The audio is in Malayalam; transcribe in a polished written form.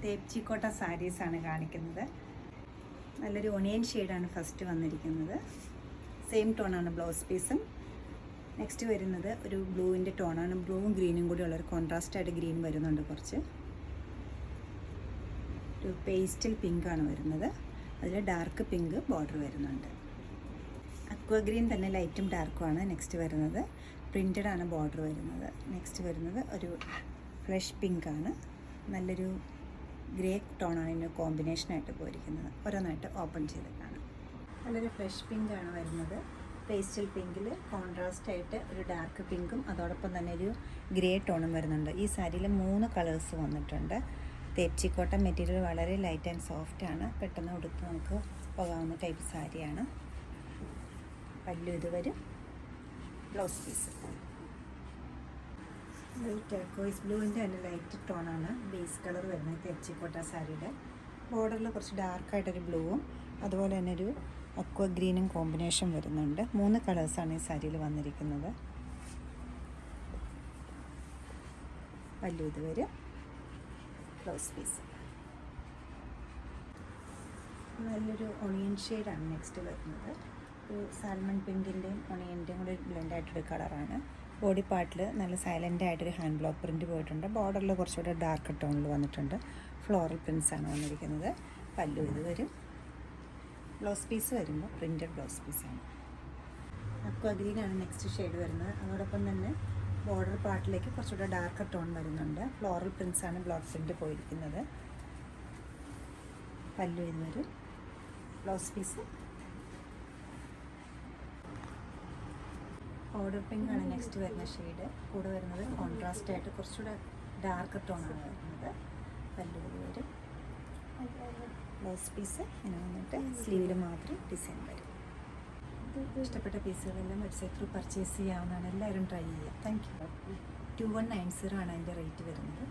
തേപ്ചിക്കോട്ട സാരീസാണ് കാണിക്കുന്നത്. നല്ലൊരു ഒണിയൻ ഷെയ്ഡാണ് ഫസ്റ്റ് വന്നിരിക്കുന്നത്. സെയിം ടോണാണ് ബ്ലൗസ് പീസും. നെക്സ്റ്റ് വരുന്നത് ഒരു ബ്ലൂവിൻ്റെ ടോണാണ്. ബ്ലൂവും ഗ്രീനും കൂടി ഉള്ളൊരു കോൺട്രാസ്റ്റായിട്ട് ഗ്രീൻ വരുന്നുണ്ട്. കുറച്ച് ഒരു പേസ്റ്റൽ പിങ്കാണ് വരുന്നത്. അതിൽ ഡാർക്ക് പിങ്ക് ബോർഡർ വരുന്നുണ്ട്. അക്വ ഗ്രീൻ തന്നെ ലൈറ്റും ഡാർക്കുമാണ് നെക്സ്റ്റ് വരുന്നത്. പ്രിൻറ്റഡ് ആണ് ബോർഡർ വരുന്നത്. നെക്സ്റ്റ് വരുന്നത് ഒരു ഫ്ലഷ് പിങ്കാണ്. നല്ലൊരു ഗ്രേ ടോണാണ് ഇതിന് കോമ്പിനേഷനായിട്ട് പോയിരിക്കുന്നത്. ഓരോന്നായിട്ട് ഓപ്പൺ ചെയ്ത് കാണാം. നല്ലൊരു ഫ്ലഷ് പിങ്കാണ് വരുന്നത്. പേസ്റ്റൽ പിങ്കിൽ കോൺട്രാസ്റ്റായിട്ട് ഒരു ഡാർക്ക് പിങ്കും അതോടൊപ്പം തന്നെ ഒരു ഗ്രേ ടോണും വരുന്നുണ്ട്. ഈ സാരിയിൽ 3 കളേഴ്സ് വന്നിട്ടുണ്ട്. തേപ്ചിക്കോട്ട മെറ്റീരിയൽ വളരെ ലൈറ്റ് ആൻഡ് സോഫ്റ്റ് ആണ്. പെട്ടെന്ന് ഉടുത്ത് നമുക്ക് പോകാവുന്ന ടൈപ്പ് സാരിയാണ്. പല്ലു ഇത് വരും. ബ്ലൗസ് പീസ് ടർക്കോയിസ് ബ്ലൂവിൻ്റെ തന്നെ ലൈറ്റ് ടോണാണ് ബേസ് കളർ വരുന്നത് തേപ്ചിക്കോട്ട സാരിയുടെ. ബോർഡറിൽ കുറച്ച് ഡാർക്കായിട്ടൊരു ബ്ലൂവും അതുപോലെ തന്നെ ഒരു അക്വ ഗ്രീനും കോമ്പിനേഷൻ വരുന്നുണ്ട്. 3 കളേഴ്സാണ് ഈ സാരിയിൽ വന്നിരിക്കുന്നത്. പല്ലു ഇത് വരും. ബ്ലൗസ് പീസ് നല്ലൊരു ഒണിയൻ ഷെയ്ഡാണ് നെക്സ്റ്റ് വരുന്നത്. ഒരു സാൽമൺ പിങ്കിൻ്റെയും ഒണിയൻ്റെയും കൂടെ ബ്ലെൻഡായിട്ടൊരു കളറാണ്. ബോഡി പാർട്ടിൽ നല്ല സൈലൻ്റ് ആയിട്ടൊരു ഹാൻഡ് ബ്ലോക്ക് പ്രിൻറ്റ് പോയിട്ടുണ്ട്. ബോർഡറിൽ കുറച്ചുകൂടെ ഡാർക്ക് ടോണിൽ വന്നിട്ടുണ്ട്. ഫ്ലോറൽ പ്രിൻസാണ് വന്നിരിക്കുന്നത്. പല്ലു ഇത് വരും. ബ്ലൗസ് പീസ് വരുമ്പോൾ പ്രിൻറ്റഡ് ബ്ലൗസ് പീസാണ്. അക്വ ഗ്രീനാണ് നെക്സ്റ്റ് ഷെയ്ഡ് വരുന്നത്. അതോടൊപ്പം തന്നെ ബോർഡർ പാർട്ടിലേക്ക് കുറച്ചുകൂടെ ഡാർക്ക് ടോൺ വരുന്നുണ്ട്. ഫ്ലോറൽ പ്രിൻസാണ് ബ്ലോക്ക് പ്രിൻറ്റ് പോയിരിക്കുന്നത്. പല്ലു ഇത് വരും. ബ്ലൗസ് പീസ് പൗഡർ പിങ്ക് ആണ് നെക്സ്റ്റ് വരുന്ന ഷെയ്ഡ്. കൂടെ വരുന്നത് കോൺട്രാസ്റ്റ് ആയിട്ട് കുറച്ചുകൂടെ ഡാർക്ക് ടോണാണ് വരുന്നത്. പല്ലു ഇത് വരും. ബ്ലൗസ് പീസ് ഇങ്ങനെ വന്നിട്ട് സ്ലീവിൽ മാത്രം ഡിസൈൻ വരും. ഇഷ്ടപ്പെട്ട പീസുകളെല്ലാം വെബ്സൈറ്റ് ത്രൂ പർച്ചേസ് ചെയ്യാവുന്നതാണ്. എല്ലാവരും ട്രൈ ചെയ്യുക. Thank you. 2190 ആണ് അതിൻ്റെ റേറ്റ് വരുന്നത്.